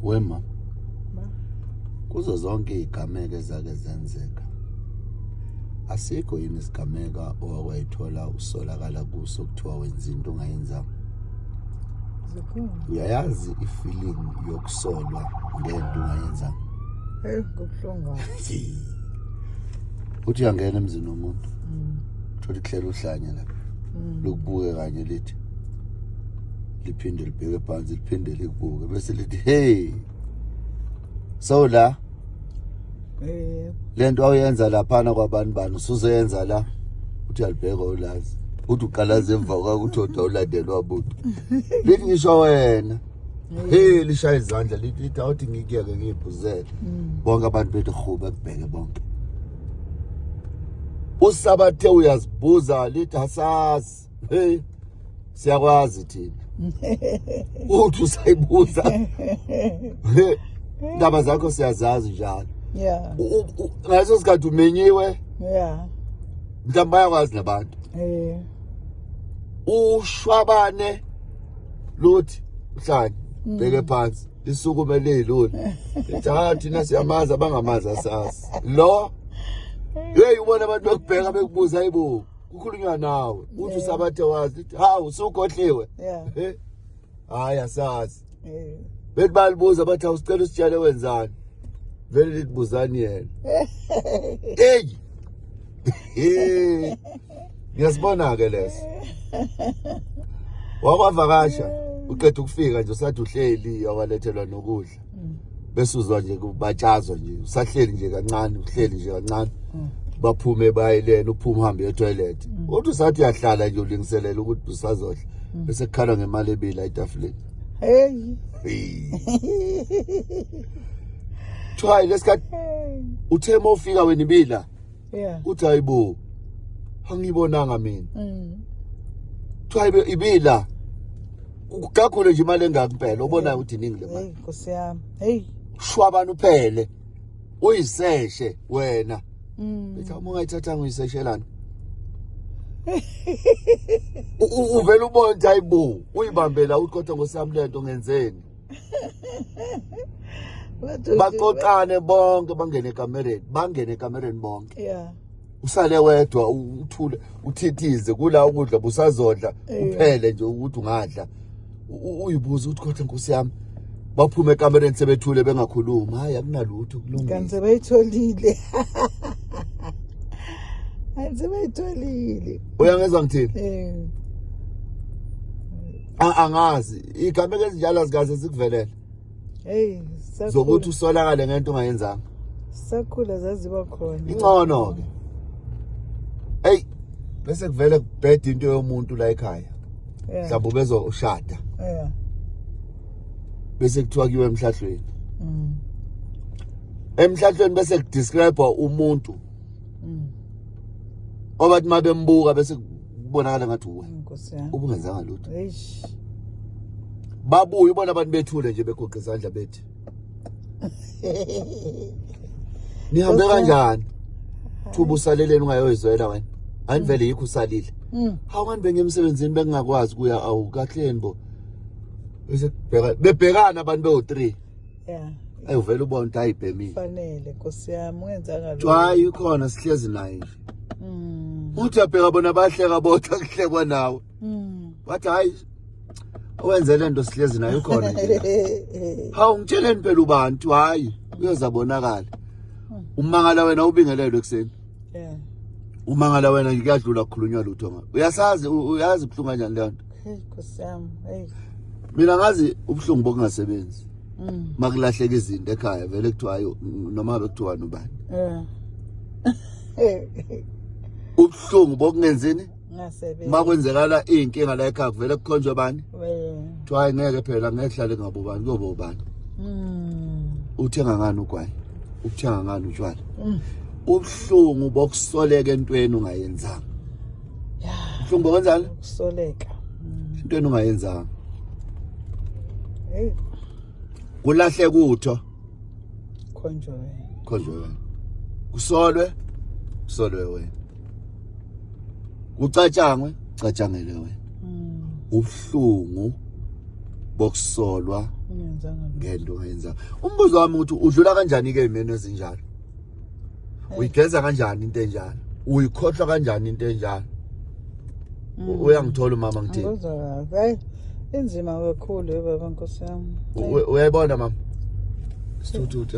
Wema. Kuzo zonke igameko ezake zenzeka. Asikho yini isigameko owakwayithola usolakala kuso kuthiwa wenza into ungayenzanga. Uyayazi ifeeling yokusolwa ngento ungayenzanga. Kubuhlungu. Uthi uyangena emzini womuntu. Uthola ikhlela uhlanya lapha. Lokubuke kanye lithi. Liphinde libheke phansi liphinde libuke bese lithi hey. So la lento awuyenza lapha kwabantu bani usuzoyenza la uthi alibheka ulazi uthi uqalaza emva kwakho uthoda ulandelwa abantu lithi ngisho wena hey lishaya izandla lithi awuthi ngikiyeke ngiphuzele bonke abantu bethu khuba kubheke bonke usabathe uyazibuza lithi asazi hey siyakwazi thina uthi usayibuza ndaba zakho siyazazi njalo. Yeah. Ngaso sikhathi umenyiwe. Yeah. Mhlawumbe bayakwazi nabantu. Ushwabane luthi uhlanye bheke phansi lisukumele iloli. Cha thina siyamaza bangamazi asasi. Lo hey ubona abantu bekubheka bekubuza hayibo kukhulunywa nawe. Uthi usabathe wazi hawu usukhohliwe. Yeah. Hayi asasi. Bethi balibuza bathi awusicela usitshele wenzani. Vele litibuzani yena. Hey. Ngiyasibona ke leso. Wakwavakasha uqeda ukufika nje usathi uhleli yakwalethelwa nokudla. Bese uzwa nje kubatshazwa nje usahleli nje kancane uhleli nje kancane. Baphume bayilena uphuma uhambe etoilet. Uthi usathi uyahlala nje ulingiselela ukuthi usazodla. Bese kukhala ngemali ebila etafuleni. Hey. Try lesikhathi uthema ufika wena ibila. Yeah. Uthi hayibo. Angibonanga mina. Try ibila. Ukugakhule nje imali engaka impela ubona ukuthi iningi le mali. Hey Nkosi yami. Hey. Shwabana uphele. Uyiseshe wena. Bethi uma ungayithatha ngiyiseshelana. Uvela ubona hayibo uyibambela uthi kodwa ngosami lento ngenzeni. Baxoxane bonke bangene ekamereni bonke. Yeah. Usale wedwa uthule uthithize kula ukudla busazodla uphele nje ukuthi ungadla. Uyibuza uthi kodwa Nkosi yami baphume ekamereni sebethule bengakhuluma hayi akunalutho kulungile. Kanti bayitholile. Ayizebeyitholile. Uyangezwa ngithini? Angazi igameko ezinjalo azikaze zikuvelele. Hey, zokuthi usolakale ngento ungayenzanga. Sakhula zaziba khona. Ingcono ke. Hey, bese kuvele kubheda into yomuntu la ekhaya. Mhlawumbe bezoshada. Yeah. Bese kuthiwa kiwe emhlahlweni. Emhlahlweni bese kudescribe umuntu. Obathi mabembuka bese kubonakala ngathi uwe. Nkosi yami. Ubungenzanga lutho. Eish. Babuye ubona abantu bethule nje begoqa izandla bethi. Nihambe kanjani? Thuba usaleleni ungayoyizwela wena. Anivele yikho usalile. Hawu manje bengemsebenzini bengingakwazi kuya awukahleni bo. Bese bebhekana abantu be3. Yeah. Ayuvela ubona ukuthi ayibhemile. Fanele Nkosi yami wenzanga lo. Hayi ikhona sihlezi naye nje. Uthi abheka bona bahleka bodwa kuhlekwa nawe. Bathi hayi owenze lento sihlezi naye ukhona nje. Hawu ngitsheleni phela ubantu hayi uyozabonakala. Umangala wena ubingelelwe ekseni. Yeah. Umangala wena ngiyadlula kukhulunywa lutho ngabe. Uyasazi uyazi kuhlunga kanjani le nto? Hey Nkosi yami. Hey. Mina ngazi ubhlungu bokungasebenzi. Makulahleka izinto ekhaya vele kuthiwa hayi noma bekuthiwa nobani. Ubhlungu bokungenzini? Ngasebenza. Makwenzekala inkinga la ekhaya kuvele kukhonjwe bani? Well. Ngeke phela ngehlale ngabobani kuyoba ubani. Uthenga ngani ugwayi? Uthenga ngani utshwala? Ubhlungu bokusoleka entweni ungayenzanga. Yeah. Ubhlungu bokwenzani? Ukusoleka. Entweni ungayenzanga. Hey. Kulahle kutho. Khonjwe wena. Kusolwe wena. Kucatshangele wena. Ubhlungu bokusolwa ngento ungayenzanga. Umbuzo wami uthi udlula kanjani ke imeno ezinjalo? Uyigeza kanjani into enjalo? Uyikhohlwa kanjani into enjalo? Uyangithola mama ngithini? Ngizwa hayi inzima kakhulu baba Nkosi yami. Uyayibona mama? Sithuthuthu